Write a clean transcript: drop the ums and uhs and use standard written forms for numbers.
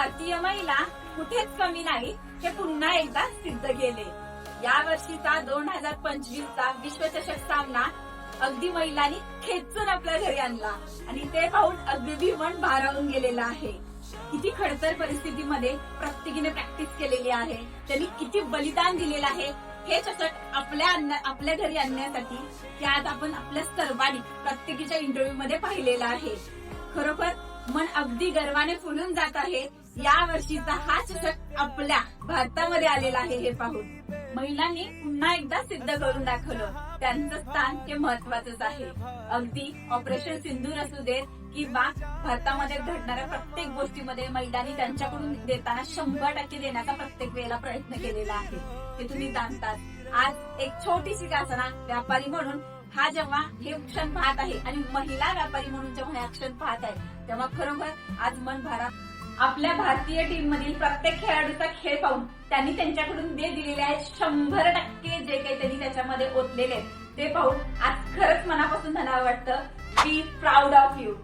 भारतीय महिला कुठेच कमी नाही हे पुन्हा एकदा सिद्ध केले। या वर्षीचा 2025चा विश्वचषक सामना अगदी महिलांनी खेचून आपल्या घरी आणला आणि ते पाहून अगदी भीमन भारावून गेलेला आहे। किती खडतर परिस्थितीमध्ये प्रत्येकीने प्रॅक्टिस केलेली आहे, त्यांनी किती बलिदान दिलेलं आहे हे चषक आपल्या घरी आणण्यासाठी की आज आपण आपल्या सर्वांनी प्रत्येकीच्या इंटरव्ह्यू मध्ये पाहिलेला आहे। खरोखर मन अगदी गर्वाने फुलून जात आहे। या वर्षीचा हा चषक आपल्या भारतामध्ये आलेला आहे हे पाहून महिलांनी पुन्हा एकदा सिद्ध करून दाखवलं त्यांचं स्थान हे महत्वाचंच आहे। अगदी ऑपरेशन सिंदूर असू देत किंवा भारतामध्ये घडणाऱ्या प्रत्येक गोष्टीमध्ये महिलांनी त्यांच्याकडून देताना 100% देण्याचा प्रत्येक वेळेला प्रयत्न केलेला आहे हे तुम्ही जाणतात। आज एक छोटीशी कासना व्यापारी म्हणून हा जेव्हा हे क्षण पाहत आहे आणि महिला व्यापारी म्हणून जेव्हा हे क्षण पाहत आहे तेव्हा खरोखर आज मन भरा। आपल्या भारतीय टीम मधील प्रत्येक खेळाडूचा खेळ पाहून त्यांनी त्यांच्याकडून ते दिलेले आहे 100% जे काही त्यांनी त्याच्यामध्ये ओतलेले ते पाहून आज खरंच मनापासून मला वाटतं बी प्राऊड ऑफ यू।